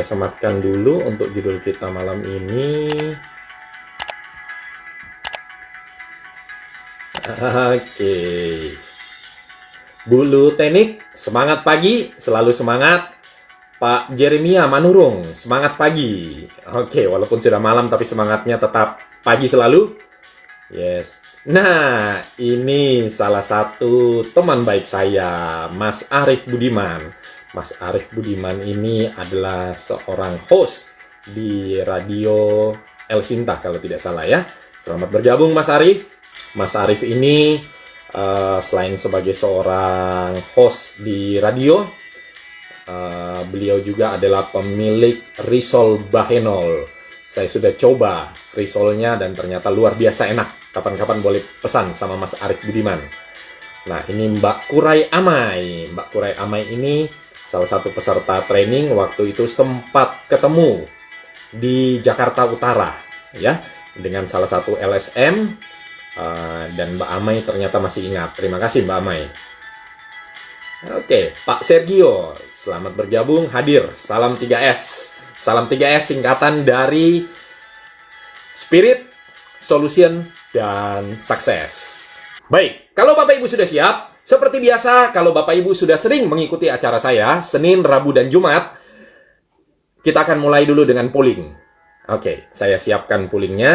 Saya sematkan dulu untuk judul kita malam ini. Oke. Bulu Teknik, semangat pagi, selalu semangat. Pak Jeremia Manurung, semangat pagi. Oke, walaupun sudah malam tapi semangatnya tetap pagi selalu. Yes. Nah, ini salah satu teman baik saya, Mas Arief Budiman. Mas Arief Budiman ini adalah seorang host di radio El Sinta kalau tidak salah ya. Selamat bergabung Mas Arief. Mas Arief ini selain sebagai seorang host di radio, beliau juga adalah pemilik risol Bahenol. Saya sudah coba risolnya dan ternyata luar biasa enak. Kapan-kapan boleh pesan sama Mas Arief Budiman. Nah, ini Mbak Kurai Amai. Mbak Kurai Amai ini salah satu peserta training waktu itu sempat ketemu di Jakarta Utara, ya, dengan salah satu LSM. Dan Mbak Amai ternyata masih ingat. Terima kasih Mbak Amai. Oke, Pak Sergio, selamat bergabung, hadir. Salam 3S. Salam 3S singkatan dari Spirit, Solution, dan Sukses. Baik, kalau Bapak Ibu sudah siap, seperti biasa, kalau Bapak Ibu sudah sering mengikuti acara saya, Senin, Rabu, dan Jumat, kita akan mulai dulu dengan polling. Oke, saya siapkan pollingnya.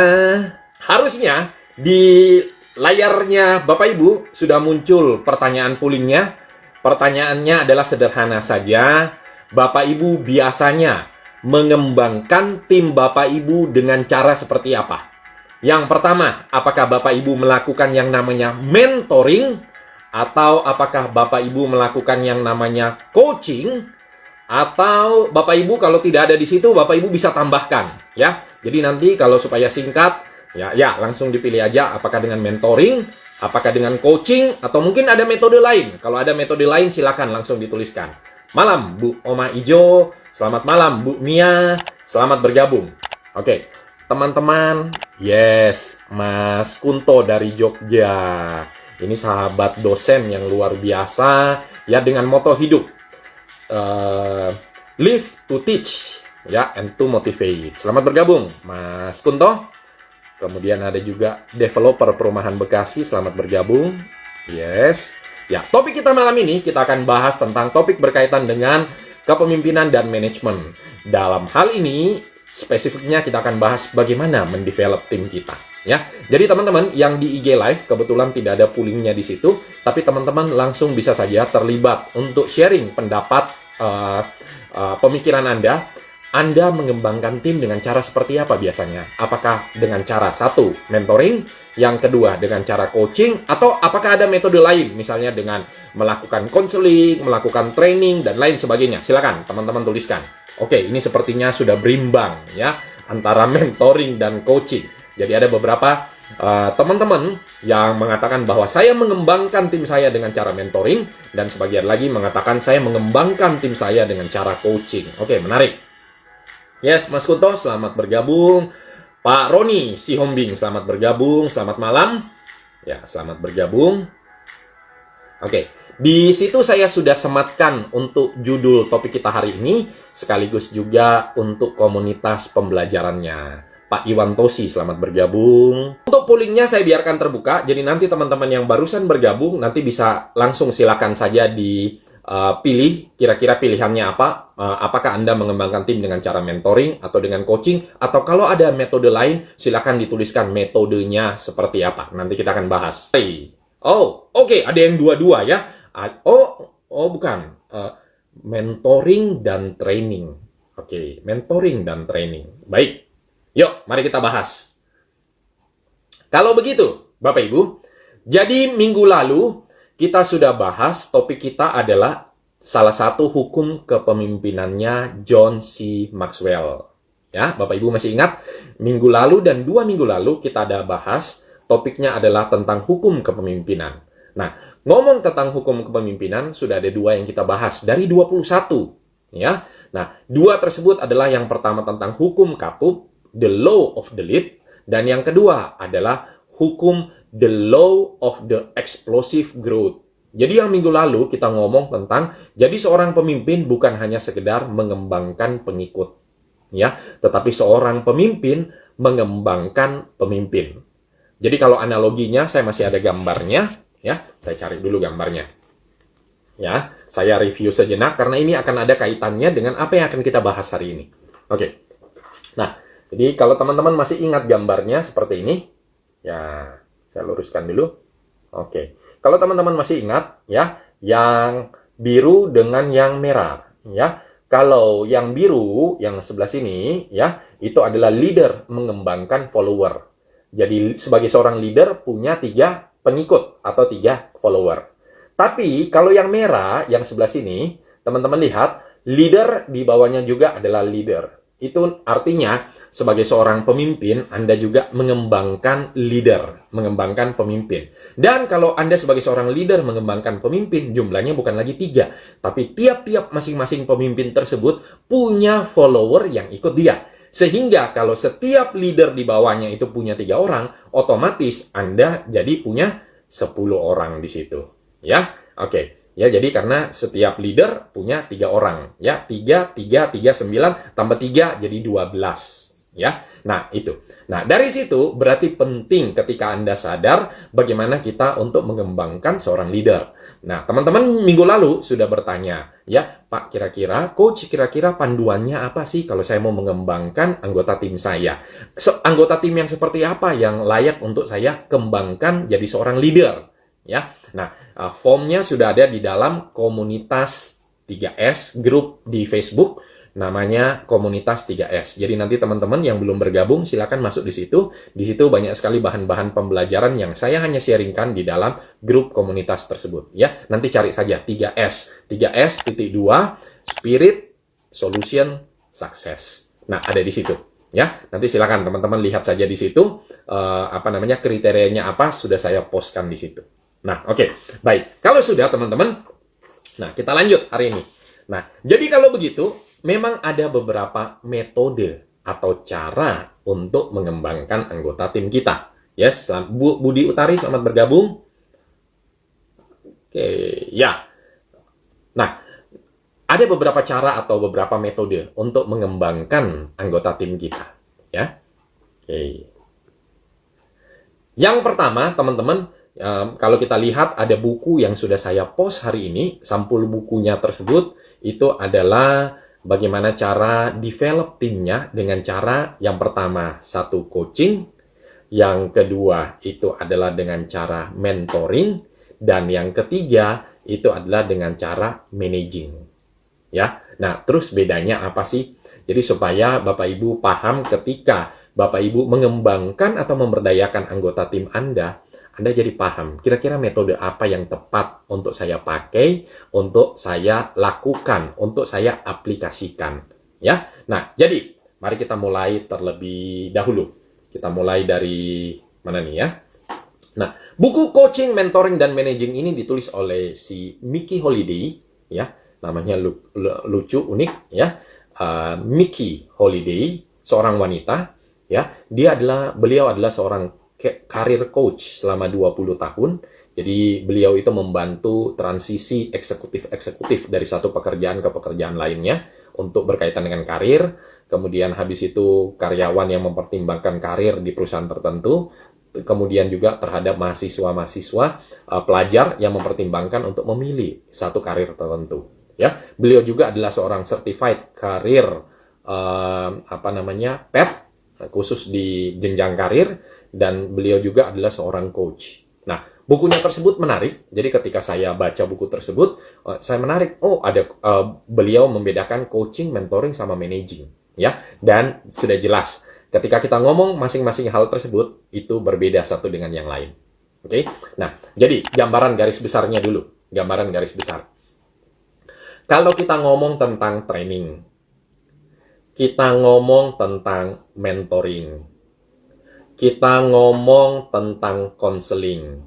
Harusnya di layarnya Bapak Ibu sudah muncul pertanyaan pollingnya. Pertanyaannya adalah sederhana saja. Bapak Ibu biasanya mengembangkan tim Bapak Ibu dengan cara seperti apa? Yang pertama, apakah Bapak Ibu melakukan yang namanya mentoring? Atau apakah Bapak Ibu melakukan yang namanya coaching? Atau Bapak Ibu kalau tidak ada di situ, Bapak Ibu bisa tambahkan, ya. Jadi nanti kalau supaya singkat, ya langsung dipilih aja apakah dengan mentoring, apakah dengan coaching, atau mungkin ada metode lain. Kalau ada metode lain silakan langsung dituliskan. Malam Bu Oma Ijo, selamat malam Bu Mia, selamat bergabung. Oke, teman-teman, yes, Mas Kunto dari Jogja. Ini sahabat dosen yang luar biasa, ya, dengan moto hidup. Live to teach, ya, and to motivate. Selamat bergabung, Mas Kunto. Kemudian ada juga developer perumahan Bekasi, selamat bergabung. Yes. Ya, topik kita malam ini kita akan bahas tentang topik berkaitan dengan kepemimpinan dan manajemen. Dalam hal ini, spesifiknya kita akan bahas bagaimana mendevelop tim kita, ya. Jadi teman-teman yang di IG Live kebetulan tidak ada pollingnya di situ, tapi teman-teman langsung bisa saja terlibat untuk sharing pendapat pemikiran Anda mengembangkan tim dengan cara seperti apa biasanya? Apakah dengan cara satu, mentoring, yang kedua dengan cara coaching, atau apakah ada metode lain, misalnya dengan melakukan konseling, melakukan training, dan lain sebagainya? Silakan teman-teman tuliskan. Oke, ini sepertinya sudah berimbang, ya, antara mentoring dan coaching. Jadi ada beberapa teman-teman yang mengatakan bahwa saya mengembangkan tim saya dengan cara mentoring, dan sebagian lagi mengatakan saya mengembangkan tim saya dengan cara coaching. Oke, menarik. Yes, Mas Kunto, selamat bergabung. Pak Roni Sihombing, selamat bergabung. Selamat malam. Ya, selamat bergabung. Oke, di situ saya sudah sematkan untuk judul topik kita hari ini, sekaligus juga untuk komunitas pembelajarannya. Pak Iwan Tosi, selamat bergabung. Untuk pollingnya saya biarkan terbuka, jadi nanti teman-teman yang barusan bergabung, nanti bisa langsung silakan saja pilih kira-kira pilihannya apa. Apakah Anda mengembangkan tim dengan cara mentoring atau dengan coaching, atau kalau ada metode lain silakan dituliskan metodenya seperti apa. Nanti kita akan bahas. Oh, oke, ada yang dua-dua ya. Bukan. Mentoring dan training. Oke, mentoring dan training. Baik. Yuk, mari kita bahas. Kalau begitu, Bapak Ibu, jadi minggu lalu kita sudah bahas, topik kita adalah salah satu hukum kepemimpinannya John C. Maxwell. Ya, Bapak Ibu masih ingat? Minggu lalu dan 2 minggu lalu kita ada bahas, topiknya adalah tentang hukum kepemimpinan. Nah, ngomong tentang hukum kepemimpinan, sudah ada 2 yang kita bahas, dari 21. Ya. Nah, 2 tersebut adalah yang pertama tentang hukum Katup, the law of the lead, dan yang kedua adalah hukum the law of the explosive growth. Jadi yang minggu lalu kita ngomong tentang jadi seorang pemimpin bukan hanya sekedar mengembangkan pengikut, ya, tetapi seorang pemimpin mengembangkan pemimpin. Jadi kalau analoginya saya masih ada gambarnya, ya, saya cari dulu gambarnya. Ya, saya review sejenak karena ini akan ada kaitannya dengan apa yang akan kita bahas hari ini. Oke. Nah, jadi kalau teman-teman masih ingat gambarnya seperti ini, ya, saya luruskan dulu. Oke. Kalau teman-teman masih ingat, ya, yang biru dengan yang merah, ya. Kalau yang biru, yang sebelah sini, ya, itu adalah leader mengembangkan follower. Jadi sebagai seorang leader punya 3 pengikut atau 3 follower. Tapi kalau yang merah, yang sebelah sini, teman-teman lihat, leader di bawahnya juga adalah leader. Itu artinya sebagai seorang pemimpin, Anda juga mengembangkan leader, mengembangkan pemimpin. Dan kalau Anda sebagai seorang leader mengembangkan pemimpin, jumlahnya bukan lagi 3, tapi tiap-tiap masing-masing pemimpin tersebut punya follower yang ikut dia. Sehingga kalau setiap leader di bawahnya itu punya 3 orang, otomatis Anda jadi punya 10 orang di situ. Ya, oke. Ya, jadi karena setiap leader punya 3 orang. Ya, 3, 3, 3, 9, tambah 3 jadi 12. Ya, nah itu. Nah, dari situ berarti penting ketika Anda sadar bagaimana kita untuk mengembangkan seorang leader. Nah, teman-teman minggu lalu sudah bertanya, ya Pak, coach kira-kira panduannya apa sih kalau saya mau mengembangkan anggota tim saya? Anggota tim yang seperti apa yang layak untuk saya kembangkan jadi seorang leader? Ya, nah, formnya sudah ada di dalam komunitas 3S, grup di Facebook, namanya komunitas 3S. Jadi nanti teman-teman yang belum bergabung, silakan masuk di situ. Di situ banyak sekali bahan-bahan pembelajaran yang saya hanya sharingkan di dalam grup komunitas tersebut. Ya, nanti cari saja 3S. 3S.2, Spirit, Solution, Success. Nah, ada di situ. Ya, nanti silakan teman-teman lihat saja di situ, kriterianya apa, sudah saya postkan di situ. Nah, oke. Baik. Kalau sudah, teman-teman, nah, kita lanjut hari ini. Nah, jadi kalau begitu, memang ada beberapa metode atau cara untuk mengembangkan anggota tim kita. Yes, Budi Utari, selamat bergabung. Oke, ya. Nah, ada beberapa cara atau beberapa metode untuk mengembangkan anggota tim kita. Ya. Oke. Yang pertama, teman-teman, kalau kita lihat ada buku yang sudah saya post hari ini, sampul bukunya tersebut itu adalah bagaimana cara develop timnya dengan cara yang pertama, 1 coaching, yang kedua itu adalah dengan cara mentoring, dan yang ketiga itu adalah dengan cara managing. Ya, nah terus bedanya apa sih? Jadi supaya Bapak Ibu paham ketika Bapak Ibu mengembangkan atau memberdayakan anggota tim Anda jadi paham, kira-kira metode apa yang tepat untuk saya pakai, untuk saya lakukan, untuk saya aplikasikan. Ya, nah, jadi, mari kita mulai terlebih dahulu. Kita mulai dari mana nih ya? Nah, buku Coaching, Mentoring, dan Managing ini ditulis oleh si Mickey Holiday, ya, namanya lucu, unik, ya. Mickey Holiday, seorang wanita, ya, beliau adalah seorang karir coach selama 20 tahun. Jadi beliau itu membantu transisi eksekutif dari satu pekerjaan ke pekerjaan lainnya untuk berkaitan dengan karir. Kemudian habis itu karyawan yang mempertimbangkan karir di perusahaan tertentu. Kemudian juga terhadap mahasiswa-mahasiswa, pelajar yang mempertimbangkan untuk memilih satu karir tertentu. Ya, beliau juga adalah seorang certified karir PET, khusus di jenjang karir, dan beliau juga adalah seorang coach. Nah, bukunya tersebut menarik. Jadi ketika saya baca buku tersebut, saya menarik. Oh, ada beliau membedakan coaching, mentoring, sama managing, ya. Dan sudah jelas ketika kita ngomong masing-masing hal tersebut itu berbeda satu dengan yang lain. Oke. Nah, jadi gambaran garis besarnya dulu. Gambaran garis besar. Kalau kita ngomong tentang training, kita ngomong tentang mentoring, kita ngomong tentang konseling,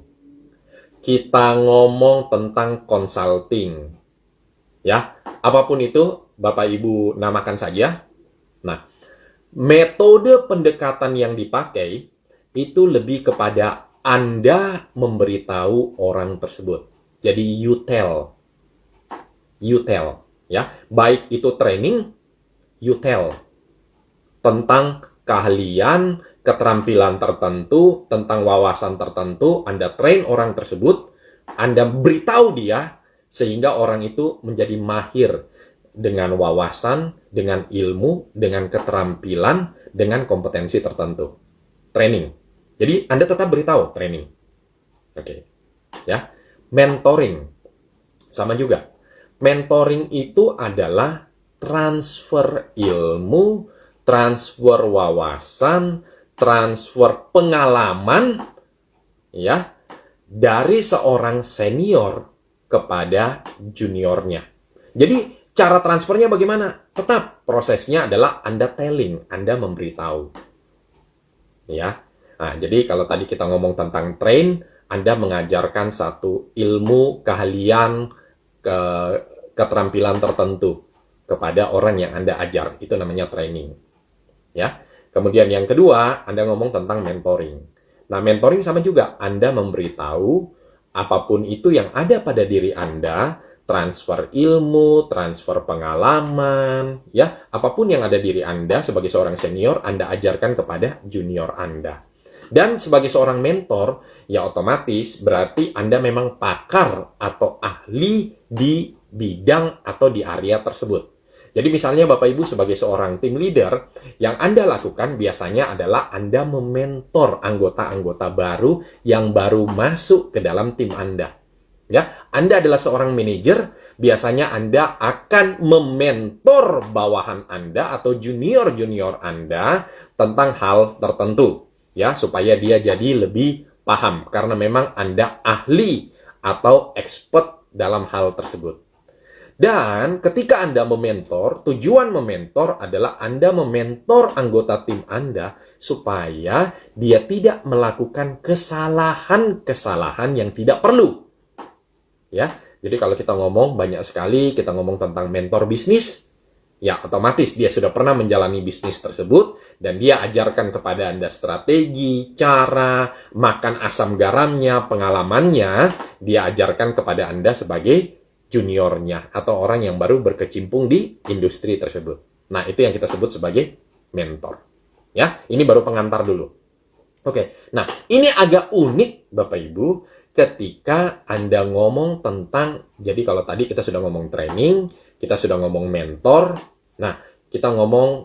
kita ngomong tentang consulting, ya, apapun itu Bapak Ibu namakan saja. Nah, metode pendekatan yang dipakai itu lebih kepada Anda memberitahu orang tersebut. jadi you tell. You tell, ya. Baik itu training, you tell. Tentang keahlian, keterampilan tertentu, tentang wawasan tertentu, Anda train orang tersebut, Anda beritahu dia, sehingga orang itu menjadi mahir dengan wawasan, dengan ilmu, dengan keterampilan, dengan kompetensi tertentu. Training. Jadi Anda tetap beritahu training. Oke. Ya. Mentoring. Sama juga. Mentoring itu adalah transfer ilmu, transfer wawasan, transfer pengalaman, ya, dari seorang senior kepada juniornya. Jadi cara transfernya bagaimana? Tetap prosesnya adalah Anda telling, Anda memberitahu. Ya. Nah, jadi kalau tadi kita ngomong tentang train, Anda mengajarkan satu ilmu, keahlian, keterampilan tertentu kepada orang yang Anda ajar. Itu namanya training. Ya. Kemudian yang kedua, Anda ngomong tentang mentoring. Nah, mentoring sama juga. Anda memberitahu apapun itu yang ada pada diri Anda, transfer ilmu, transfer pengalaman, ya, apapun yang ada diri Anda sebagai seorang senior, Anda ajarkan kepada junior Anda. Dan sebagai seorang mentor, ya otomatis berarti Anda memang pakar atau ahli di bidang atau di area tersebut. Jadi misalnya Bapak Ibu sebagai seorang tim leader, yang Anda lakukan biasanya adalah Anda mementor anggota-anggota baru yang baru masuk ke dalam tim Anda. Ya, Anda adalah seorang manajer, biasanya Anda akan mementor bawahan Anda atau junior-junior Anda tentang hal tertentu. Ya, supaya dia jadi lebih paham karena memang Anda ahli atau expert dalam hal tersebut. Dan ketika Anda mementor, tujuan mementor adalah Anda mementor anggota tim Anda supaya dia tidak melakukan kesalahan-kesalahan yang tidak perlu. Ya, jadi kalau kita ngomong banyak sekali, kita ngomong tentang mentor bisnis, ya otomatis dia sudah pernah menjalani bisnis tersebut dan dia ajarkan kepada Anda strategi, cara, makan asam garamnya, pengalamannya, dia ajarkan kepada Anda sebagai juniornya atau orang yang baru berkecimpung di industri tersebut. Nah, itu yang kita sebut sebagai mentor. Ya, ini baru pengantar dulu. Oke, nah ini agak unik Bapak Ibu ketika Anda ngomong tentang, jadi kalau tadi kita sudah ngomong training, kita sudah ngomong mentor, nah kita ngomong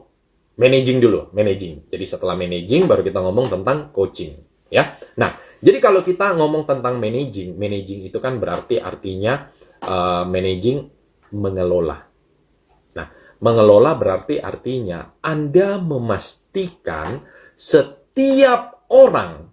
managing dulu, managing. Jadi setelah managing baru kita ngomong tentang coaching, ya. Nah, jadi kalau kita ngomong tentang managing, managing itu kan berarti artinya managing mengelola. Nah, mengelola berarti artinya Anda memastikan setiap orang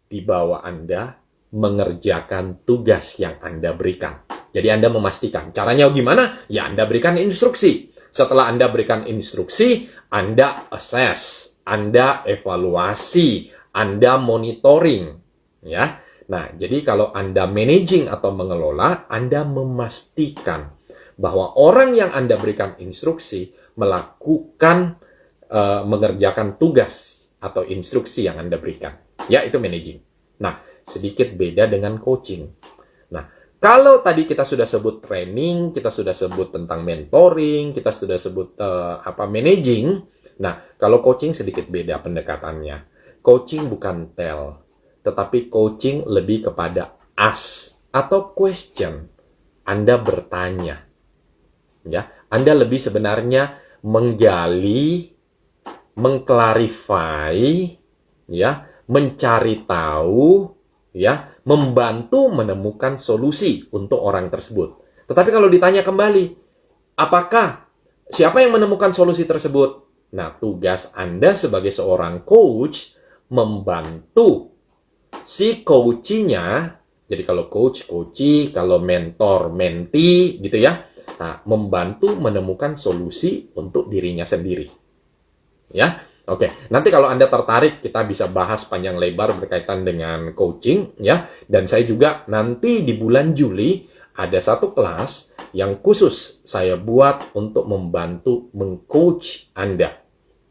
di bawah Anda mengerjakan tugas yang Anda berikan. Jadi Anda memastikan. Caranya gimana? Ya Anda berikan instruksi. Setelah Anda berikan instruksi, Anda assess, Anda evaluasi, Anda monitoring. Ya. Nah, jadi kalau Anda managing atau mengelola, Anda memastikan bahwa orang yang Anda berikan instruksi melakukan, mengerjakan tugas atau instruksi yang Anda berikan. Ya, itu managing. Nah, sedikit beda dengan coaching. Nah, kalau tadi kita sudah sebut training, kita sudah sebut tentang mentoring, kita sudah sebut managing. Nah, kalau coaching sedikit beda pendekatannya. Coaching bukan tell, tetapi coaching lebih kepada ask atau question. Anda bertanya. Ya, Anda lebih sebenarnya menggali, mengklarify, ya, mencari tahu, ya, membantu menemukan solusi untuk orang tersebut. Tetapi kalau ditanya kembali, apakah siapa yang menemukan solusi tersebut? Nah, tugas Anda sebagai seorang coach membantu si coachee-nya. Jadi kalau coach, coachee, kalau mentor, mentee, gitu ya. Nah, membantu menemukan solusi untuk dirinya sendiri. Ya, oke. Nanti kalau Anda tertarik, kita bisa bahas panjang lebar berkaitan dengan coaching, ya. Dan saya juga nanti di bulan Juli ada satu kelas yang khusus saya buat untuk membantu mengcoach Anda,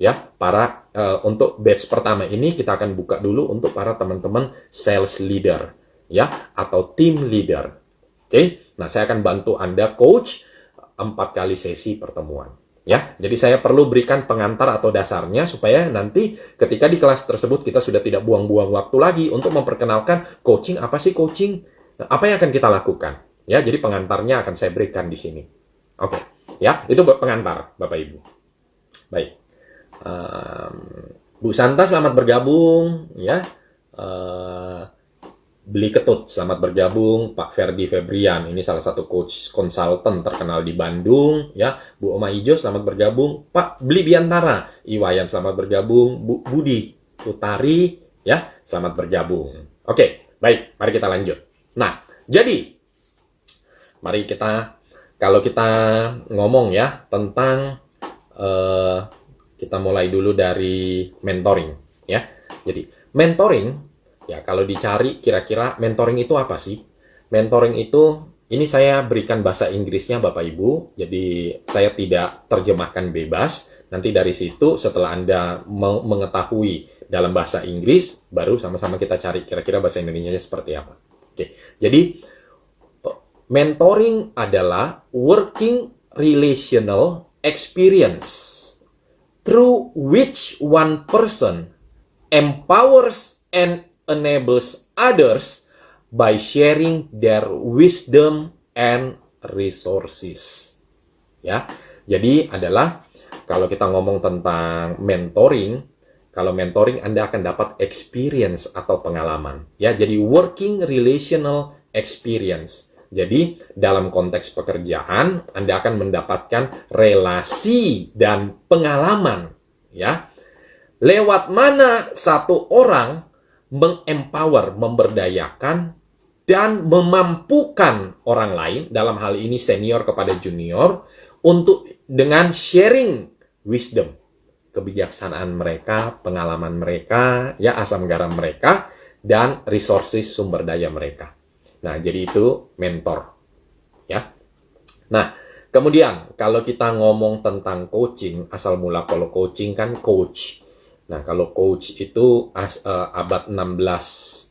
ya. Untuk batch pertama ini kita akan buka dulu untuk para teman-teman sales leader, ya, atau team leader. Oke, nah saya akan bantu Anda coach 4 kali sesi pertemuan. Ya, jadi saya perlu berikan pengantar atau dasarnya supaya nanti ketika di kelas tersebut kita sudah tidak buang-buang waktu lagi untuk memperkenalkan coaching, apa sih coaching, nah, apa yang akan kita lakukan. Ya, jadi pengantarnya akan saya berikan di sini. Oke, ya, itu pengantar Bapak Ibu. Baik. Bu Santa selamat bergabung, ya. Beli Ketut, selamat bergabung. Pak Ferdi Febrian, ini salah satu coach konsultan terkenal di Bandung. Ya, Bu Oma Ijo, selamat bergabung. Pak Beli Biantara, Iwayan, selamat bergabung. Bu Budi Utari, ya, selamat bergabung. Oke, baik, mari kita lanjut. Nah, jadi, mari kalau kita ngomong ya tentang, kita mulai dulu dari mentoring, ya. Jadi, mentoring, ya, kalau dicari kira-kira mentoring itu apa sih? Mentoring itu, ini saya berikan bahasa Inggrisnya Bapak Ibu, jadi saya tidak terjemahkan bebas. Nanti dari situ setelah Anda mengetahui dalam bahasa Inggris, baru sama-sama kita cari kira-kira bahasa Indonesianya seperti apa. Oke, jadi mentoring adalah working relational experience through which one person empowers and enables others by sharing their wisdom and resources. Ya, jadi adalah kalau kita ngomong tentang mentoring, kalau mentoring Anda akan dapat experience atau pengalaman. Ya, jadi working relational experience. Jadi dalam konteks pekerjaan Anda akan mendapatkan relasi dan pengalaman. Ya, lewat mana satu orang mengempower, memberdayakan, dan memampukan orang lain, dalam hal ini senior kepada junior, untuk dengan sharing wisdom, kebijaksanaan mereka, pengalaman mereka, ya asam garam mereka, dan resources sumber daya mereka. Nah, jadi itu mentor. Ya. Nah, kemudian kalau kita ngomong tentang coaching, asal mula kalau coaching kan coach. Nah, kalau coach itu abad 16,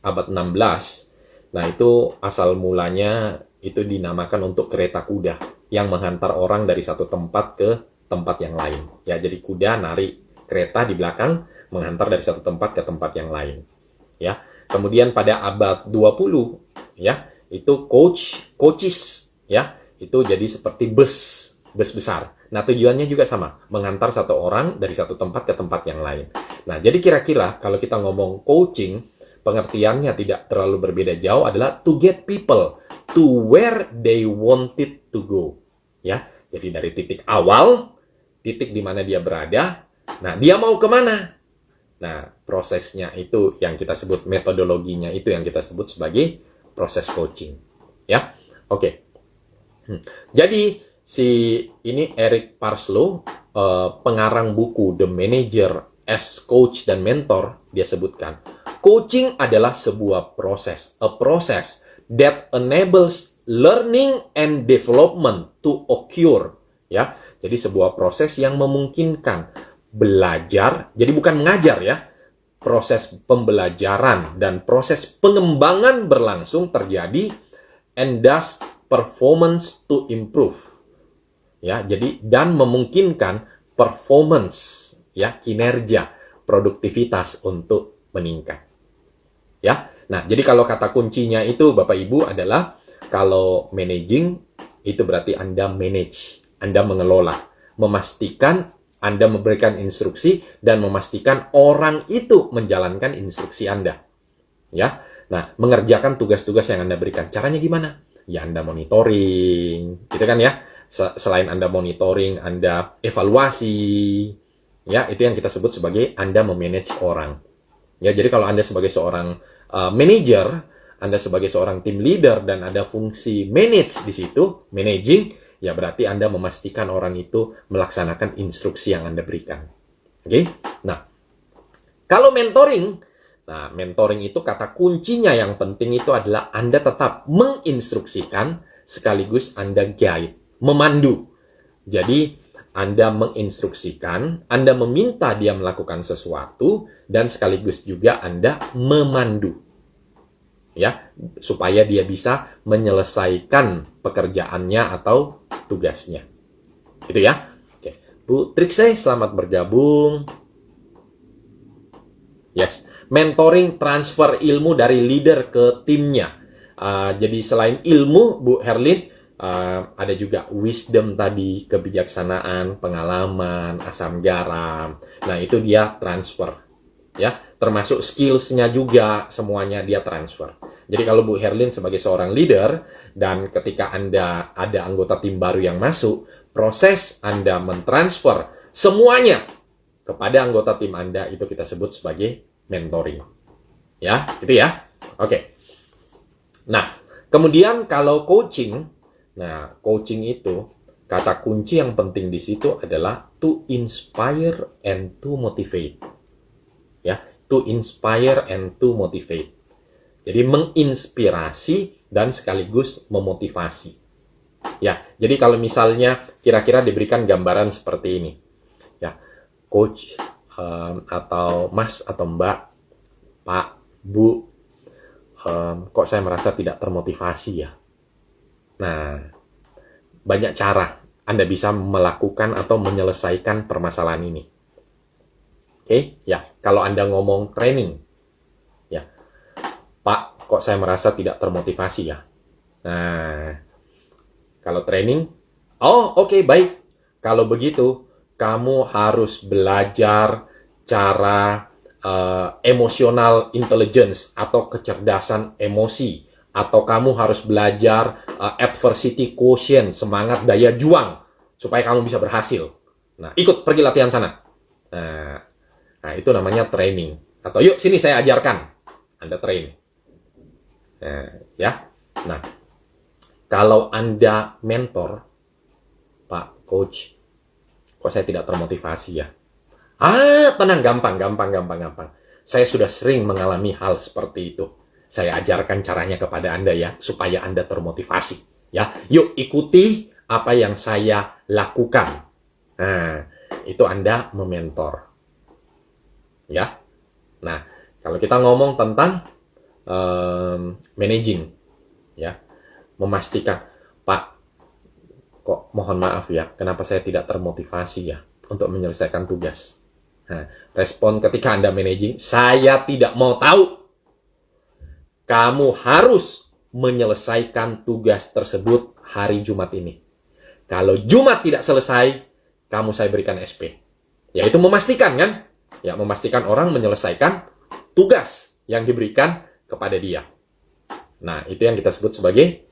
nah itu asal mulanya itu dinamakan untuk kereta kuda yang menghantar orang dari satu tempat ke tempat yang lain. Ya, jadi kuda narik kereta di belakang menghantar dari satu tempat ke tempat yang lain. Ya. Kemudian pada abad 20, ya, itu coaches, ya, itu jadi seperti bus besar. Nah, tujuannya juga sama, menghantar satu orang dari satu tempat ke tempat yang lain. Nah, jadi kira-kira kalau kita ngomong coaching, pengertiannya tidak terlalu berbeda jauh adalah to get people to where they wanted to go. Ya, jadi dari titik awal, titik di mana dia berada, nah dia mau kemana? Nah, prosesnya itu yang kita sebut, metodologinya itu yang kita sebut sebagai proses coaching. Ya, oke. Jadi, ini Eric Parslow, pengarang buku The Manager as Coach dan Mentor, dia sebutkan, coaching adalah sebuah proses, a process that enables learning and development to occur. Ya, jadi sebuah proses yang memungkinkan belajar, jadi bukan mengajar ya, proses pembelajaran dan proses pengembangan berlangsung terjadi, and thus performance to improve. Ya, jadi dan memungkinkan performance, ya, kinerja, produktivitas untuk meningkat. Ya. Nah, jadi kalau kata kuncinya itu Bapak Ibu adalah kalau managing itu berarti Anda manage, Anda mengelola, memastikan Anda memberikan instruksi dan memastikan orang itu menjalankan instruksi Anda. Ya. Nah, mengerjakan tugas-tugas yang Anda berikan. Caranya gimana? Ya, Anda monitoring, gitu kan ya. Selain Anda monitoring, Anda evaluasi. Ya, itu yang kita sebut sebagai Anda memanage orang. Ya, jadi kalau Anda sebagai seorang manager, Anda sebagai seorang team leader dan ada fungsi manage di situ, managing, ya berarti Anda memastikan orang itu melaksanakan instruksi yang Anda berikan. Oke? Nah, kalau mentoring, nah mentoring itu kata kuncinya yang penting itu adalah Anda tetap menginstruksikan sekaligus Anda guide, memandu. Jadi, Anda menginstruksikan, Anda meminta dia melakukan sesuatu, dan sekaligus juga Anda memandu. ya, supaya dia bisa menyelesaikan pekerjaannya atau tugasnya. Itu ya. Oke. Bu Trixie, selamat bergabung. Yes, mentoring transfer ilmu dari leader ke timnya. Jadi selain ilmu, Bu Herlin, ada juga wisdom tadi, kebijaksanaan, pengalaman, asam garam. Nah, itu dia transfer. Ya, termasuk skills-nya juga, semuanya dia transfer. Jadi kalau Bu Herlin sebagai seorang leader, dan ketika Anda ada anggota tim baru yang masuk, proses Anda mentransfer semuanya kepada anggota tim Anda itu kita sebut sebagai mentoring. Ya, itu ya. Oke. Nah, kemudian kalau coaching, nah, coaching itu kata kunci yang penting di situ adalah to inspire and to motivate. Ya, to inspire and to motivate. Jadi menginspirasi dan sekaligus memotivasi. Ya, jadi kalau misalnya kira-kira diberikan gambaran seperti ini. Ya, coach atau Mas atau Mbak, Pak, Bu, kok saya merasa tidak termotivasi ya? Nah, banyak cara Anda bisa melakukan atau menyelesaikan permasalahan ini. Oke, ya, kalau Anda ngomong training, ya, Pak, kok saya merasa tidak termotivasi ya? Nah, kalau training, oh oke, baik. Kalau begitu, kamu harus belajar cara emotional intelligence atau kecerdasan emosi, atau kamu harus belajar adversity quotient, semangat daya juang, supaya kamu bisa berhasil. Nah, ikut pergi latihan sana. Nah, itu namanya training. Atau yuk sini saya ajarkan, Anda train. Nah, ya. Nah, kalau Anda mentor, Pak Coach, kok saya tidak termotivasi ya? Tenang, gampang. Saya sudah sering mengalami hal seperti itu. Saya ajarkan caranya kepada Anda ya, supaya Anda termotivasi. Ya, yuk ikuti apa yang saya lakukan. Nah, itu Anda mementor. Ya. Nah, kalau kita ngomong tentang managing, ya, memastikan, Pak, kok mohon maaf ya, kenapa saya tidak termotivasi ya untuk menyelesaikan tugas. Nah, respon ketika Anda managing, saya tidak mau tahu. Kamu harus menyelesaikan tugas tersebut hari Jumat ini. Kalau Jumat tidak selesai, kamu saya berikan SP. Yaitu memastikan kan? Ya, memastikan orang menyelesaikan tugas yang diberikan kepada dia. Nah, itu yang kita sebut sebagai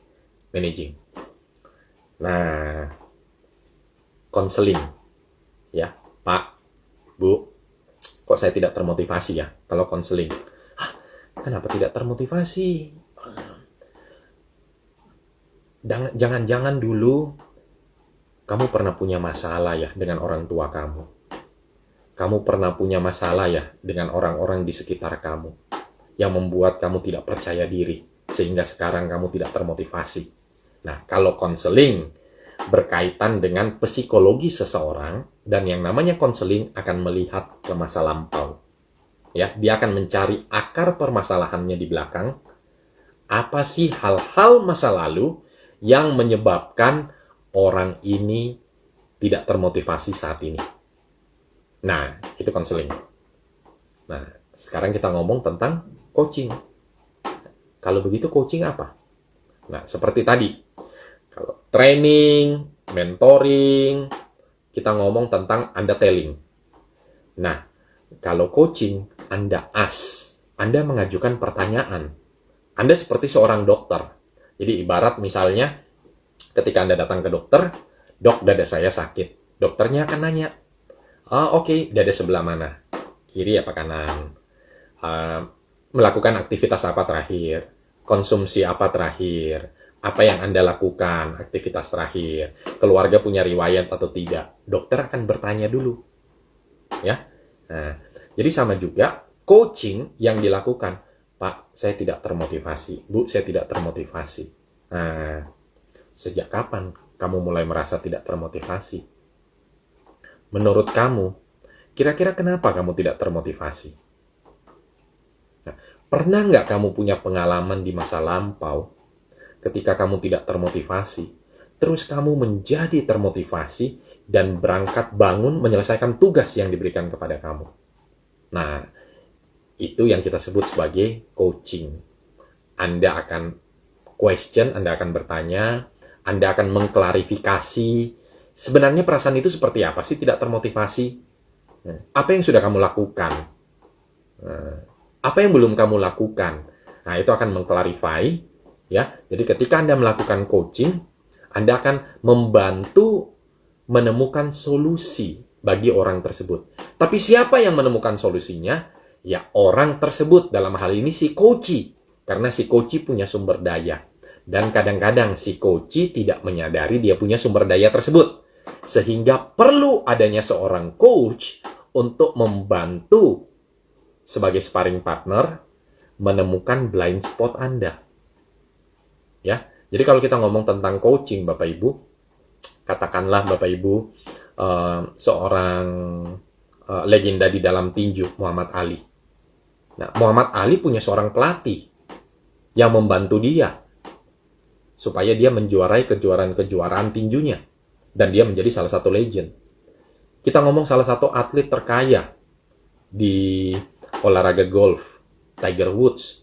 managing. Nah, konseling. Ya, Pak, Bu, kok saya tidak termotivasi ya kalau konseling? Kenapa tidak termotivasi? Jangan-jangan dulu kamu pernah punya masalah ya dengan orang tua kamu. Kamu pernah punya masalah ya dengan orang-orang di sekitar kamu yang membuat kamu tidak percaya diri sehingga sekarang kamu tidak termotivasi. Nah, kalau konseling berkaitan dengan psikologi seseorang, dan yang namanya konseling akan melihat ke masa lampau. Ya, dia akan mencari akar permasalahannya di belakang. Apa sih hal-hal masa lalu yang menyebabkan orang ini tidak termotivasi saat ini? Nah, itu konseling. Nah, sekarang kita ngomong tentang coaching. Kalau begitu coaching apa? Nah, seperti tadi. Kalau training, mentoring, kita ngomong tentang Anda telling. Nah, kalau coaching, Anda Anda mengajukan pertanyaan. Anda seperti seorang dokter. Jadi ibarat misalnya, ketika Anda datang ke dokter, dok, dada saya sakit. Dokternya akan nanya, oke, dada sebelah mana? Kiri apa kanan? Melakukan aktivitas apa terakhir? Konsumsi apa terakhir? Apa yang Anda lakukan, aktivitas terakhir, keluarga punya riwayat atau tidak. Dokter akan bertanya dulu. Ya. Nah, jadi sama juga coaching yang dilakukan. Pak, saya tidak termotivasi. Bu, saya tidak termotivasi. Nah, sejak kapan kamu mulai merasa tidak termotivasi? Menurut kamu, kira-kira kenapa kamu tidak termotivasi? Nah, Pernah nggak kamu punya pengalaman di masa lampau ketika kamu tidak termotivasi, terus kamu menjadi termotivasi dan berangkat bangun menyelesaikan tugas yang diberikan kepada kamu? Nah, itu yang kita sebut sebagai coaching. Anda akan question, Anda akan bertanya, Anda akan mengklarifikasi, sebenarnya perasaan itu seperti apa sih tidak termotivasi? Apa yang sudah kamu lakukan? Apa yang belum kamu lakukan? Nah, itu akan mengklarify, ya. Jadi ketika Anda melakukan coaching, Anda akan membantu menemukan solusi bagi orang tersebut. Tapi siapa yang menemukan solusinya? Ya, orang tersebut, dalam hal ini si coach. Karena si coach punya sumber daya. Dan kadang-kadang si coach tidak menyadari dia punya sumber daya tersebut. Sehingga perlu adanya seorang coach untuk membantu sebagai sparring partner menemukan blind spot Anda. Ya, jadi kalau kita ngomong tentang coaching, Bapak Ibu, katakanlah Bapak Ibu seorang legenda di dalam tinju, Muhammad Ali. Nah, Muhammad Ali punya seorang pelatih yang membantu dia supaya dia menjuarai kejuaraan-kejuaraan tinjunya dan dia menjadi salah satu legend. Kita ngomong salah satu atlet terkaya di olahraga golf, Tiger Woods.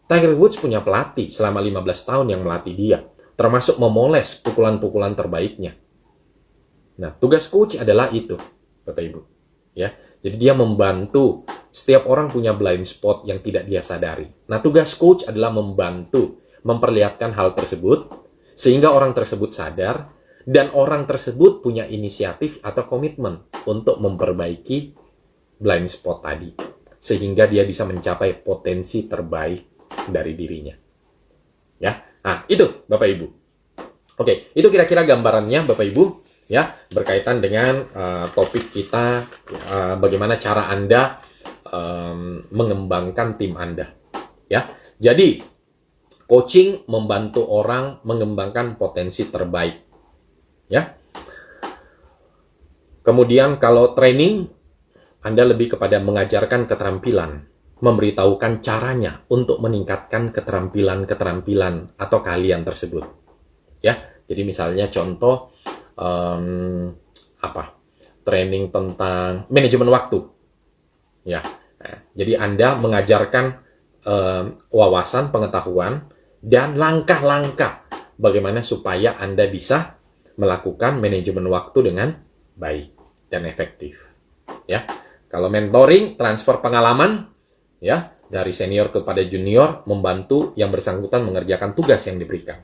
Tiger Woods punya pelatih selama 15 tahun yang melatih dia, termasuk memoles pukulan-pukulan terbaiknya. Nah, tugas coach adalah itu, Bapak Ibu. Ya, jadi dia membantu. Setiap orang punya blind spot yang tidak dia sadari. Nah, tugas coach adalah membantu memperlihatkan hal tersebut sehingga orang tersebut sadar dan orang tersebut punya inisiatif atau komitmen untuk memperbaiki blind spot tadi sehingga dia bisa mencapai potensi terbaik dari dirinya. Ya. Nah, itu Bapak Ibu. Oke, itu kira-kira gambarannya Bapak Ibu ya, berkaitan dengan topik kita bagaimana cara Anda mengembangkan tim Anda. Ya. Jadi, coaching membantu orang mengembangkan potensi terbaik. Ya. Kemudian kalau training, Anda lebih kepada mengajarkan keterampilan, memberitahukan caranya untuk meningkatkan keterampilan-keterampilan atau keahlian tersebut. Ya, jadi misalnya contoh training tentang manajemen waktu. Ya, jadi Anda mengajarkan wawasan, pengetahuan dan langkah-langkah bagaimana supaya Anda bisa melakukan manajemen waktu dengan baik dan efektif. Ya, kalau mentoring, transfer pengalaman, ya, dari senior kepada junior, membantu yang bersangkutan mengerjakan tugas yang diberikan.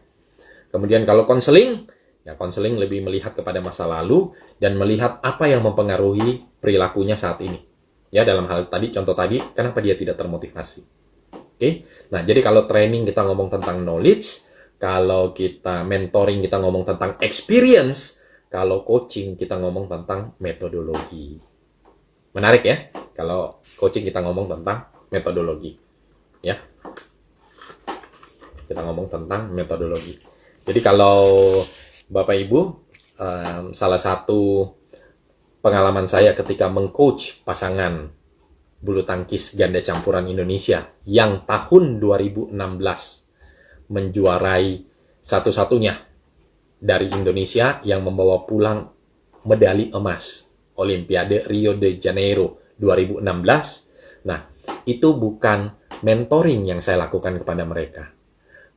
Kemudian kalau konseling, ya konseling lebih melihat kepada masa lalu dan melihat apa yang mempengaruhi perilakunya saat ini. Ya, dalam hal tadi, contoh tadi, kenapa dia tidak termotivasi. Oke. Nah, jadi kalau training kita ngomong tentang knowledge, kalau kita mentoring kita ngomong tentang experience, kalau coaching kita ngomong tentang metodologi. Menarik ya, kalau coaching kita ngomong tentang metodologi. Ya. Kita ngomong tentang metodologi. Jadi kalau Bapak Ibu, salah satu pengalaman saya ketika mengcoach pasangan bulu tangkis ganda campuran Indonesia yang tahun 2016 menjuarai satu-satunya dari Indonesia yang membawa pulang medali emas Olimpiade Rio de Janeiro 2016. Nah, itu bukan mentoring yang saya lakukan kepada mereka.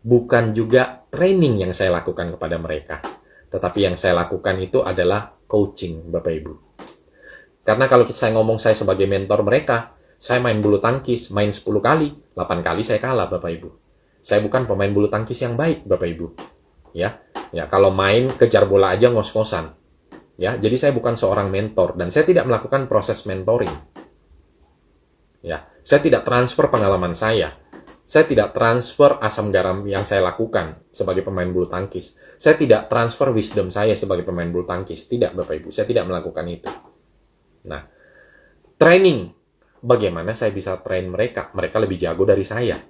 Bukan juga training yang saya lakukan kepada mereka. Tetapi yang saya lakukan itu adalah coaching, Bapak Ibu. Karena kalau saya ngomong saya sebagai mentor mereka, saya main bulu tangkis, main 10 kali, 8 kali saya kalah, Bapak Ibu. Saya bukan pemain bulu tangkis yang baik, Bapak Ibu. Ya, kalau main kejar bola aja ngos-ngosan. Ya, jadi saya bukan seorang mentor dan saya tidak melakukan proses mentoring. Ya, saya tidak transfer pengalaman saya. Saya tidak transfer asam garam yang saya lakukan sebagai pemain bulu tangkis. Saya tidak transfer wisdom saya sebagai pemain bulu tangkis. Tidak, Bapak Ibu. Saya tidak melakukan itu. Nah, training. Bagaimana saya bisa train mereka? Mereka lebih jago dari saya.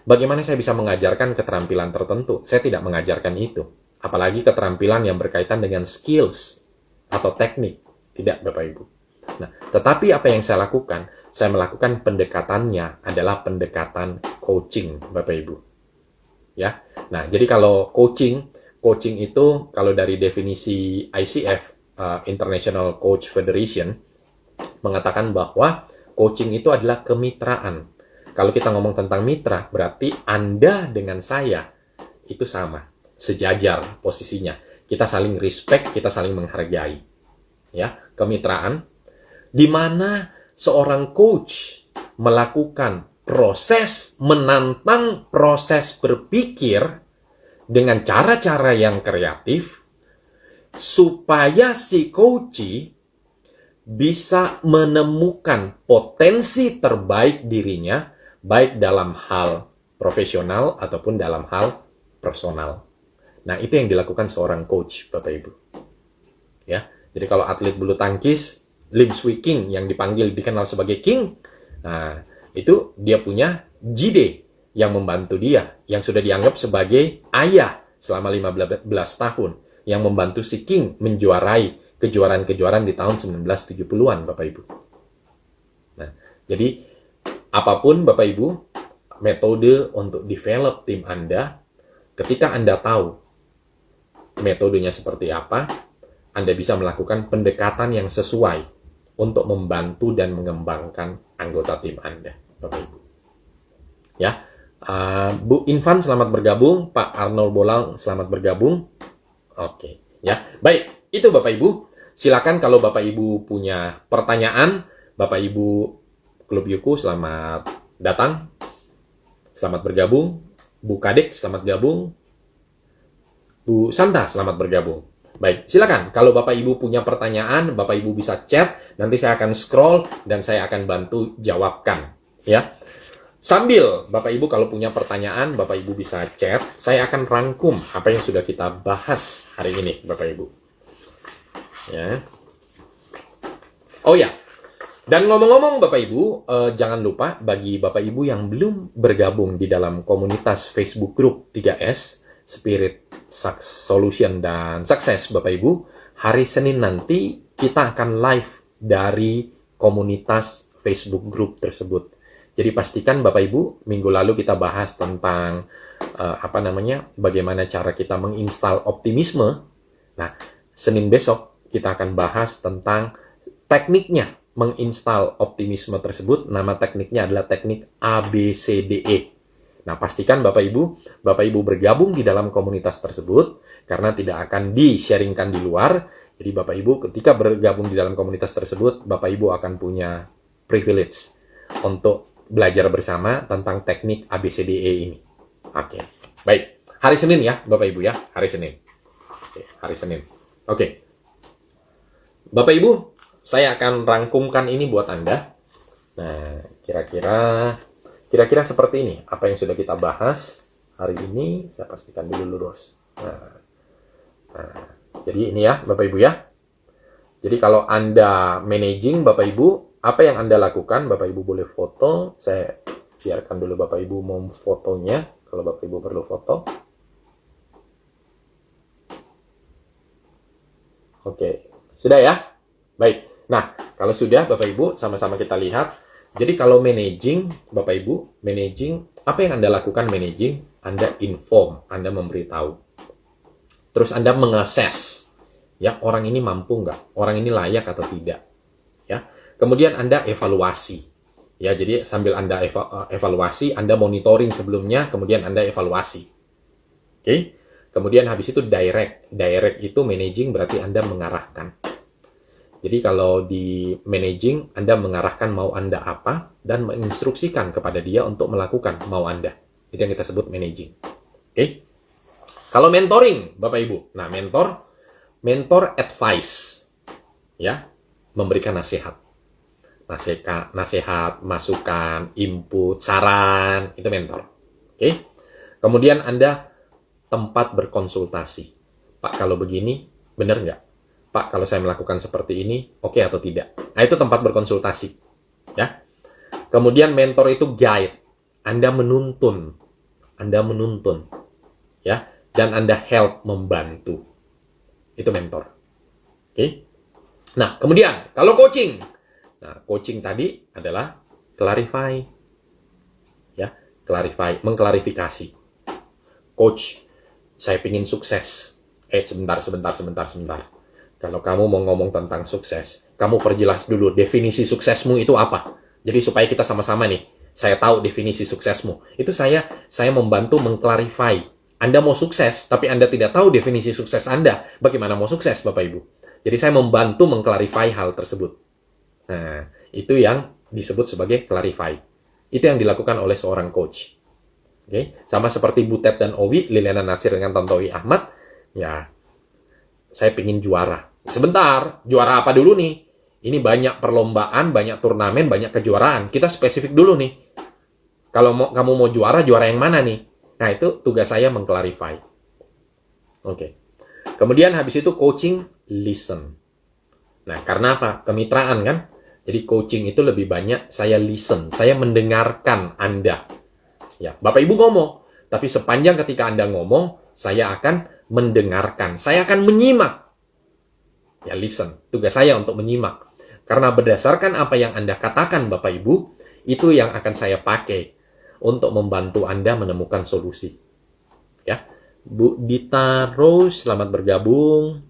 Bagaimana saya bisa mengajarkan keterampilan tertentu? Saya tidak mengajarkan itu. Apalagi keterampilan yang berkaitan dengan skills atau teknik. Tidak, Bapak Ibu. Nah, tetapi apa yang saya lakukan? saya melakukan pendekatannya adalah pendekatan coaching, Bapak Ibu. Ya. Nah, jadi kalau coaching itu kalau dari definisi ICF, International Coach Federation, mengatakan bahwa coaching itu adalah kemitraan. Kalau kita ngomong tentang mitra, berarti Anda dengan saya itu sama, sejajar posisinya. Kita saling respect, kita saling menghargai. Ya, kemitraan di mana seorang coach melakukan proses menantang proses berpikir dengan cara-cara yang kreatif supaya si coach bisa menemukan potensi terbaik dirinya baik dalam hal profesional ataupun dalam hal personal. Nah, itu yang dilakukan seorang coach, Bapak Ibu. Ya. Jadi kalau atlet bulu tangkis, Lim Swee King yang dikenal sebagai King, nah, itu dia punya Jide yang membantu dia, yang sudah dianggap sebagai ayah selama 15 tahun, yang membantu si King menjuarai kejuaraan-kejuaraan di tahun 1970-an, Bapak Ibu. Nah, jadi apapun Bapak Ibu, metode untuk develop tim Anda, ketika Anda tahu metodenya seperti apa, Anda bisa melakukan pendekatan yang sesuai untuk membantu dan mengembangkan anggota tim Anda, Bapak Ibu. Ya, Bu Infan selamat bergabung, Pak Arnold Bolang selamat bergabung. Oke, ya, baik, itu Bapak Ibu. Silakan kalau Bapak Ibu punya pertanyaan, Bapak Ibu Klub Yuku selamat datang, selamat bergabung. Bu Kadek selamat gabung, Bu Santa selamat bergabung. Baik, silakan. Kalau Bapak Ibu punya pertanyaan, Bapak Ibu bisa chat. Nanti saya akan scroll dan saya akan bantu jawabkan. Ya. Sambil Bapak Ibu kalau punya pertanyaan, Bapak Ibu bisa chat. Saya akan rangkum apa yang sudah kita bahas hari ini, Bapak Ibu. Ya. Oh ya. Dan ngomong-ngomong Bapak Ibu, jangan lupa bagi Bapak Ibu yang belum bergabung di dalam komunitas Facebook Group 3S, Spirit Solution dan Success, Bapak Ibu, hari Senin nanti kita akan live dari komunitas Facebook Group tersebut. Jadi pastikan Bapak Ibu, minggu lalu kita bahas tentang bagaimana cara kita menginstal optimisme. Nah, Senin besok kita akan bahas tentang tekniknya menginstal optimisme tersebut. Nama tekniknya adalah teknik ABCDE. Nah, pastikan Bapak Ibu bergabung di dalam komunitas tersebut, karena tidak akan di-sharingkan di luar. Jadi Bapak Ibu ketika bergabung di dalam komunitas tersebut, Bapak Ibu akan punya privilege untuk belajar bersama tentang teknik ABCDE ini. Oke, baik. Hari Senin ya, Bapak Ibu ya, hari Senin. Oke, hari Senin. Oke. Bapak Ibu, saya akan rangkumkan ini buat Anda. Nah, kira-kira seperti ini. Apa yang sudah kita bahas hari ini, saya pastikan dulu lurus. Nah, jadi ini ya, Bapak Ibu ya. Jadi kalau Anda managing, Bapak Ibu, apa yang Anda lakukan? Bapak Ibu boleh foto. Saya biarkan dulu Bapak Ibu mau fotonya, kalau Bapak Ibu perlu foto. Oke, sudah ya? Baik. Nah, kalau sudah, Bapak Ibu, sama-sama kita lihat. Jadi kalau managing, Bapak Ibu, apa yang Anda lakukan managing? Anda inform, Anda memberitahu. Terus Anda mengakses, ya, orang ini mampu nggak? Orang ini layak atau tidak? Ya. Kemudian Anda evaluasi. Ya, jadi sambil Anda evaluasi, Anda monitoring sebelumnya, kemudian Anda evaluasi. Oke? Kemudian habis itu direct. Direct itu managing berarti Anda mengarahkan. Jadi kalau di managing, Anda mengarahkan mau Anda apa, dan menginstruksikan kepada dia untuk melakukan mau Anda. Itu yang kita sebut managing. Oke? Kalau mentoring, Bapak Ibu. Nah, mentor advice. Ya, memberikan nasihat. Nasihat, masukan, input, saran, itu mentor. Oke? Kemudian Anda tempat berkonsultasi. Pak, kalau begini, benar nggak? Pak, kalau saya melakukan seperti ini, oke atau tidak? Nah, itu tempat berkonsultasi. Ya. Kemudian mentor itu guide. Anda menuntun. Ya. Dan Anda help, membantu. Itu mentor. Oke. Nah, kemudian, kalau coaching. Nah, coaching tadi adalah clarify. Ya, clarify, mengklarifikasi. Coach, saya pingin sukses. Sebentar. Kalau kamu mau ngomong tentang sukses, kamu perjelas dulu definisi suksesmu itu apa. Jadi supaya kita sama-sama nih, saya tahu definisi suksesmu. Itu saya membantu mengklarify. Anda mau sukses, tapi Anda tidak tahu definisi sukses Anda. Bagaimana mau sukses, Bapak Ibu? Jadi saya membantu mengklarify hal tersebut. Nah, itu yang disebut sebagai clarify. Itu yang dilakukan oleh seorang coach. Oke, sama seperti Butet dan Owi, Liliana Natsir dengan Tontowi Ahmad, ya, saya pingin juara. Sebentar, juara apa dulu nih? Ini banyak perlombaan, banyak turnamen, banyak kejuaraan. Kita spesifik dulu nih. Kalau kamu mau juara yang mana nih? Nah, itu tugas saya mengklarify. Oke. Kemudian habis itu coaching, listen. Nah, karena apa? Kemitraan kan? Jadi coaching itu lebih banyak saya listen. Saya mendengarkan Anda. Ya, Bapak Ibu ngomong. Tapi sepanjang ketika Anda ngomong, saya akan mendengarkan. Saya akan menyimak. Ya, listen. Tugas saya untuk menyimak. Karena berdasarkan apa yang Anda katakan, Bapak Ibu, itu yang akan saya pakai untuk membantu Anda menemukan solusi. Ya, Bu Dita Rose, selamat bergabung.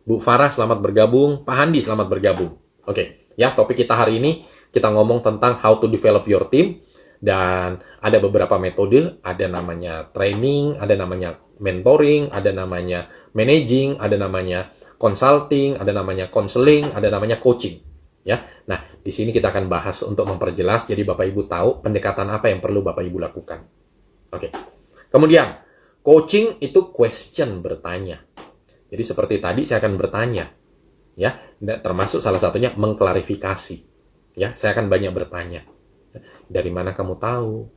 Bu Farah, selamat bergabung. Pak Handi, selamat bergabung. Oke, ya, topik kita hari ini, kita ngomong tentang how to develop your team. Dan ada beberapa metode, ada namanya training, ada namanya mentoring, ada namanya managing, ada namanya consulting, ada namanya counseling, ada namanya coaching. Ya, nah di sini kita akan bahas untuk memperjelas. Jadi Bapak Ibu tahu pendekatan apa yang perlu Bapak Ibu lakukan. Oke. Kemudian coaching itu question, bertanya. Jadi seperti tadi saya akan bertanya, ya, termasuk salah satunya mengklarifikasi. Ya, saya akan banyak bertanya. Dari mana kamu tahu?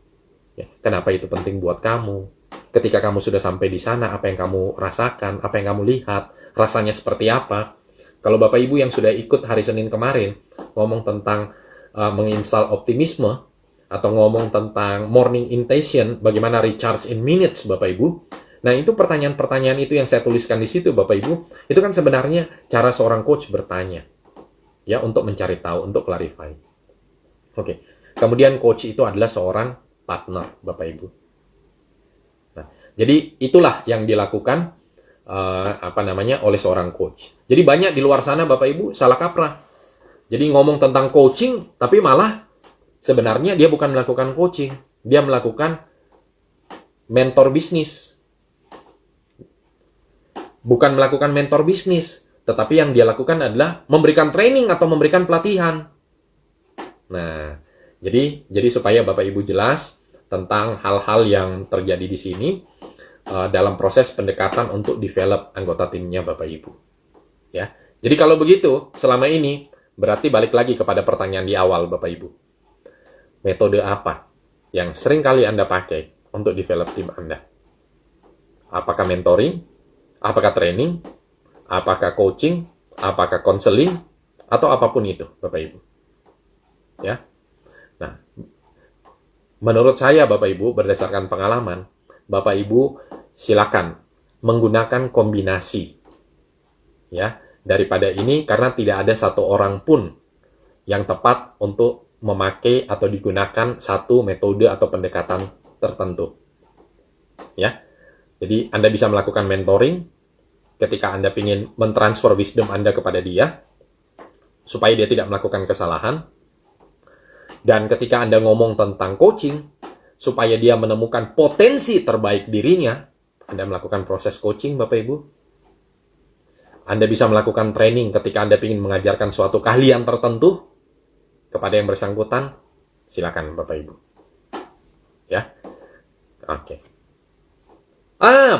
Ya, kenapa itu penting buat kamu? Ketika kamu sudah sampai di sana, apa yang kamu rasakan? Apa yang kamu lihat? Rasanya seperti apa? Kalau Bapak Ibu yang sudah ikut hari Senin kemarin, ngomong tentang menginstal optimisme, atau ngomong tentang morning intention, bagaimana recharge in minutes, Bapak Ibu. Nah, itu pertanyaan-pertanyaan itu yang saya tuliskan di situ, Bapak Ibu. Itu kan sebenarnya cara seorang coach bertanya. Ya, untuk mencari tahu, untuk clarify. Oke. Kemudian coach itu adalah seorang partner, Bapak Ibu. Nah, jadi itulah yang dilakukan oleh seorang coach. Jadi banyak di luar sana, Bapak Ibu, salah kaprah. Jadi ngomong tentang coaching, tapi malah sebenarnya dia bukan melakukan coaching, dia melakukan mentor bisnis. Bukan melakukan mentor bisnis, tetapi yang dia lakukan adalah memberikan training atau memberikan pelatihan. Nah, jadi supaya Bapak Ibu jelas tentang hal-hal yang terjadi di sini dalam proses pendekatan untuk develop anggota timnya Bapak Ibu. Ya. Jadi kalau begitu, selama ini berarti balik lagi kepada pertanyaan di awal Bapak Ibu. Metode apa yang sering kali Anda pakai untuk develop tim Anda? Apakah mentoring? Apakah training? Apakah coaching? Apakah counseling? Atau apapun itu, Bapak Ibu. Ya. Nah, menurut saya Bapak Ibu, berdasarkan pengalaman, Bapak Ibu silakan menggunakan kombinasi. Ya, daripada ini karena tidak ada satu orang pun yang tepat untuk memakai atau digunakan satu metode atau pendekatan tertentu. Ya. Jadi Anda bisa melakukan mentoring ketika Anda ingin mentransfer wisdom Anda kepada dia supaya dia tidak melakukan kesalahan. Dan ketika Anda ngomong tentang coaching, supaya dia menemukan potensi terbaik dirinya, Anda melakukan proses coaching, Bapak Ibu. Anda bisa melakukan training ketika Anda ingin mengajarkan suatu keahlian tertentu kepada yang bersangkutan, silakan Bapak Ibu. Ya, oke.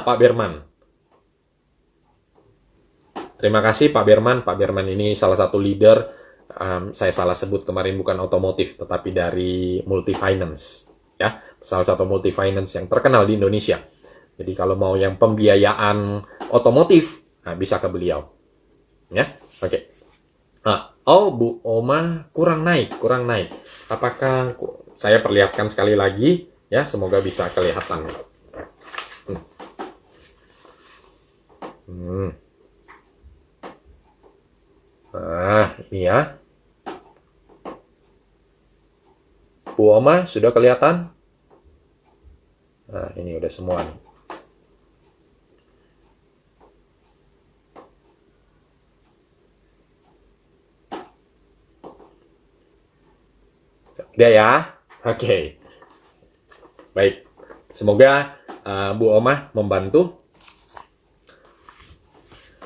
Pak Berman. Terima kasih Pak Berman. Pak Berman ini salah satu leader, saya salah sebut kemarin, bukan otomotif, tetapi dari multi-finance. Ya, salah satu multi-finance yang terkenal di Indonesia. Jadi kalau mau yang pembiayaan otomotif, bisa ke beliau. Ya, oke. Bu Oma kurang naik. Apakah saya perlihatkan sekali lagi? Ya, semoga bisa kelihatan. Nah, ini ya. Bu Oma, sudah kelihatan? Nah, ini udah semua nih. Udah ya? Oke. Baik. Semoga Bu Oma membantu.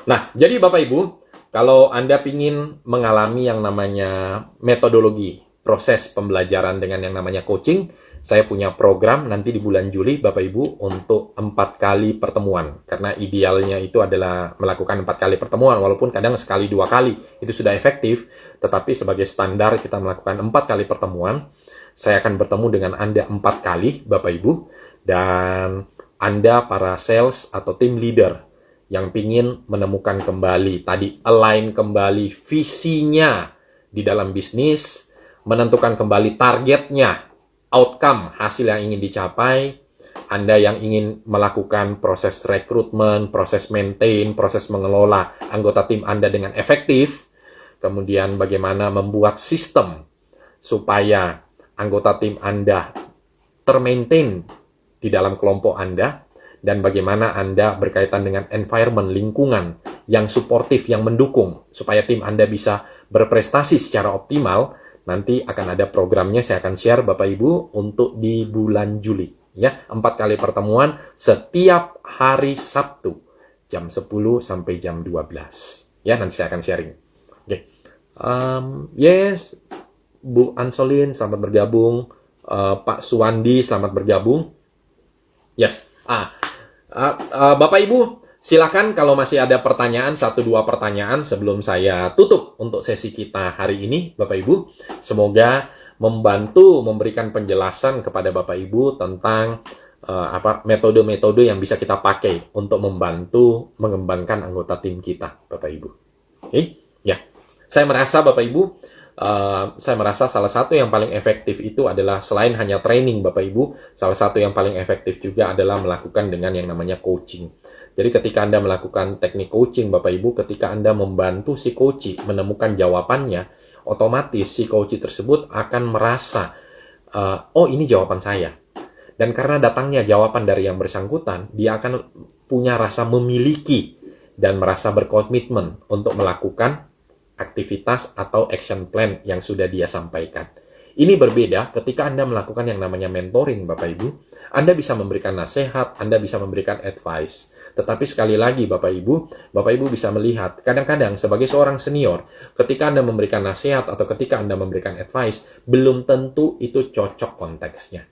Nah, jadi Bapak Ibu, kalau Anda ingin mengalami yang namanya metodologi, proses pembelajaran dengan yang namanya coaching, saya punya program nanti di bulan Juli, Bapak Ibu, untuk 4 kali pertemuan. Karena idealnya itu adalah melakukan 4 kali pertemuan, walaupun kadang sekali 2 kali, itu sudah efektif. Tetapi sebagai standar kita melakukan 4 kali pertemuan, saya akan bertemu dengan Anda 4 kali, Bapak Ibu, dan Anda para sales atau team leader yang ingin menemukan kembali, tadi align kembali visinya di dalam bisnis, menentukan kembali targetnya, outcome, hasil yang ingin dicapai. Anda yang ingin melakukan proses rekrutmen, proses maintain, proses mengelola anggota tim Anda dengan efektif, kemudian bagaimana membuat sistem supaya anggota tim Anda termaintain di dalam kelompok Anda, dan bagaimana Anda berkaitan dengan environment, lingkungan yang suportif, yang mendukung, supaya tim Anda bisa berprestasi secara optimal. Nanti akan ada programnya, saya akan share Bapak Ibu untuk di bulan Juli. Ya, 4 kali pertemuan setiap hari Sabtu, jam 10 sampai jam 12. Ya, nanti saya akan sharing. Oke. Yes, Bu Ansolin, selamat bergabung. Pak Suwandi, selamat bergabung. Yes. Bapak Ibu, silakan kalau masih ada pertanyaan, 1-2 pertanyaan sebelum saya tutup untuk sesi kita hari ini, Bapak Ibu. Semoga membantu memberikan penjelasan kepada Bapak Ibu tentang metode-metode yang bisa kita pakai untuk membantu mengembangkan anggota tim kita, Bapak Ibu. Oke? Ya. Saya merasa Bapak Ibu, salah satu yang paling efektif itu adalah selain hanya training Bapak Ibu, salah satu yang paling efektif juga adalah melakukan dengan yang namanya coaching. Jadi ketika Anda melakukan teknik coaching Bapak Ibu, ketika Anda membantu si coach menemukan jawabannya, otomatis si coach tersebut akan merasa, oh ini jawaban saya. Dan karena datangnya jawaban dari yang bersangkutan, dia akan punya rasa memiliki dan merasa berkomitmen untuk melakukan aktivitas atau action plan yang sudah dia sampaikan. Ini berbeda ketika Anda melakukan yang namanya mentoring, Bapak Ibu. Anda bisa memberikan nasihat, Anda bisa memberikan advice. Tetapi sekali lagi, Bapak Ibu bisa melihat, kadang-kadang sebagai seorang senior, ketika Anda memberikan nasihat atau ketika Anda memberikan advice, belum tentu itu cocok konteksnya.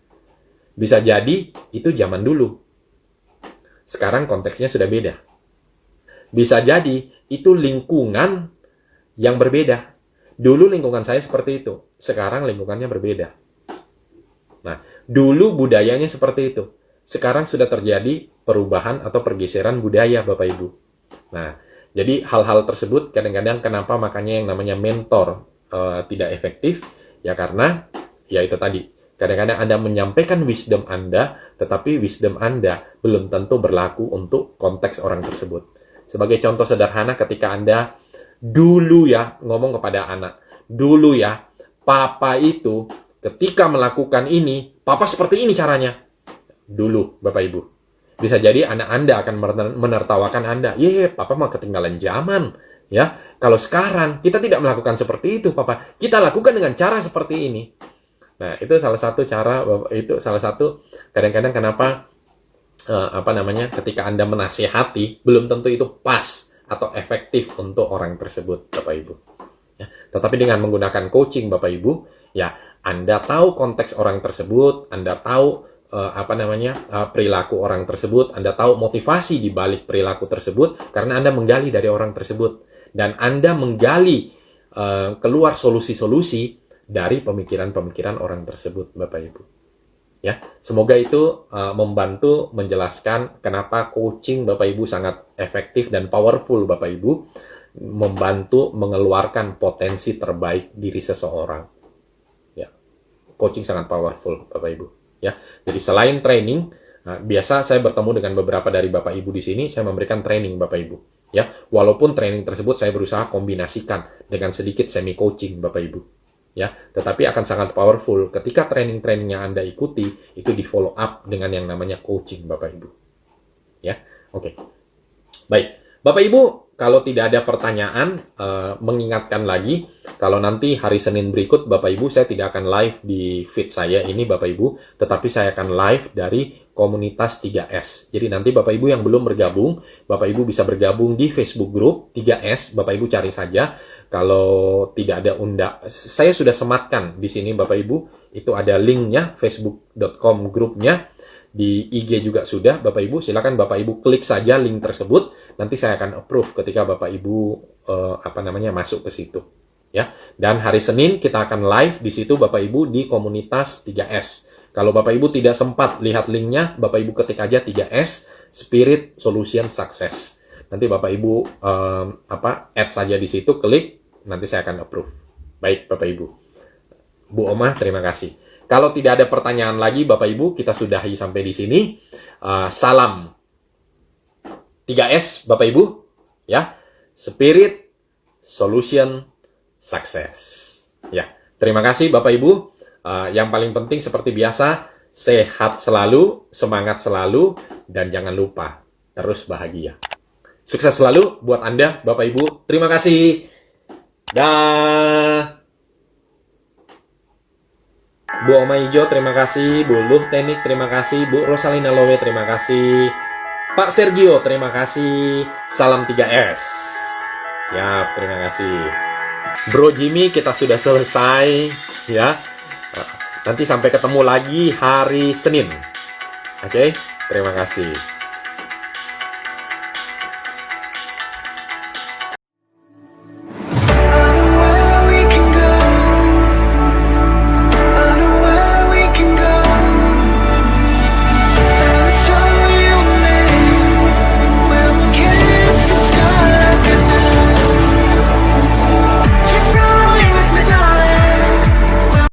Bisa jadi itu zaman dulu. Sekarang konteksnya sudah beda. Bisa jadi itu lingkungan yang berbeda. Dulu lingkungan saya seperti itu, sekarang lingkungannya berbeda. Nah, dulu budayanya seperti itu, sekarang sudah terjadi perubahan atau pergeseran budaya, Bapak Ibu. Nah, jadi hal-hal tersebut kadang-kadang kenapa makanya yang namanya mentor tidak efektif, ya karena, ya itu tadi, kadang-kadang Anda menyampaikan wisdom Anda, tetapi wisdom Anda belum tentu berlaku untuk konteks orang tersebut. Sebagai contoh sederhana, ketika Anda dulu ya, ngomong kepada anak, dulu ya, papa itu ketika melakukan ini, papa seperti ini caranya. Dulu, Bapak Ibu. Bisa jadi anak Anda akan menertawakan Anda. Papa mah ketinggalan zaman. Ya, kalau sekarang kita tidak melakukan seperti itu, papa. Kita lakukan dengan cara seperti ini. Nah, itu salah satu cara, itu salah satu kadang-kadang kenapa ketika Anda menasihati, belum tentu itu pas atau efektif untuk orang tersebut, Bapak Ibu. Ya, tetapi dengan menggunakan coaching, Bapak Ibu, ya Anda tahu konteks orang tersebut, Anda tahu perilaku orang tersebut, Anda tahu motivasi di balik perilaku tersebut, karena Anda menggali dari orang tersebut, dan Anda menggali keluar solusi-solusi dari pemikiran-pemikiran orang tersebut, Bapak Ibu. Ya, semoga itu membantu menjelaskan kenapa coaching Bapak Ibu sangat efektif dan powerful, Bapak Ibu, membantu mengeluarkan potensi terbaik diri seseorang. Ya, coaching sangat powerful, Bapak Ibu. Ya, jadi selain training, biasa saya bertemu dengan beberapa dari Bapak Ibu di sini, saya memberikan training, Bapak Ibu. Ya, walaupun training tersebut saya berusaha kombinasikan dengan sedikit semi coaching, Bapak Ibu. ya, tetapi akan sangat powerful ketika training-training yang Anda ikuti itu di follow up dengan yang namanya coaching, Bapak Ibu. Ya, oke. Baik, Bapak Ibu, kalau tidak ada pertanyaan, mengingatkan lagi, kalau nanti hari Senin berikut, Bapak Ibu, saya tidak akan live di feed saya ini, Bapak Ibu, tetapi saya akan live dari komunitas 3S. Jadi nanti Bapak Ibu yang belum bergabung, Bapak Ibu bisa bergabung di Facebook Group 3S, Bapak Ibu cari saja. Kalau tidak ada saya sudah sematkan di sini Bapak Ibu, itu ada linknya, facebook.com grupnya, di IG juga sudah, Bapak Ibu, silakan Bapak Ibu klik saja link tersebut, nanti saya akan approve ketika Bapak Ibu masuk ke situ, ya. Dan hari Senin kita akan live di situ Bapak Ibu di komunitas 3S. Kalau Bapak Ibu tidak sempat lihat linknya, Bapak Ibu ketik aja 3S Spirit Solution Success. Nanti Bapak Ibu add saja di situ, klik, nanti saya akan approve. Baik Bapak Ibu. Bu Oma, terima kasih. Kalau tidak ada pertanyaan lagi Bapak Ibu, kita sudahi sampai di sini. Salam 3S Bapak Ibu, ya. Spirit Solution Success. Ya, terima kasih Bapak Ibu. Yang paling penting seperti biasa, sehat selalu, semangat selalu, dan jangan lupa terus bahagia. Sukses selalu buat Anda Bapak Ibu. Terima kasih. Dah. Bu Oma Ijo, terima kasih. Bu Luh Teknik, terima kasih. Bu Rosalina Lowe, terima kasih. Pak Sergio, terima kasih. Salam 3S. Siap, terima kasih. Bro Jimmy, kita sudah selesai, ya. Nanti sampai ketemu lagi hari Senin. Oke, terima kasih.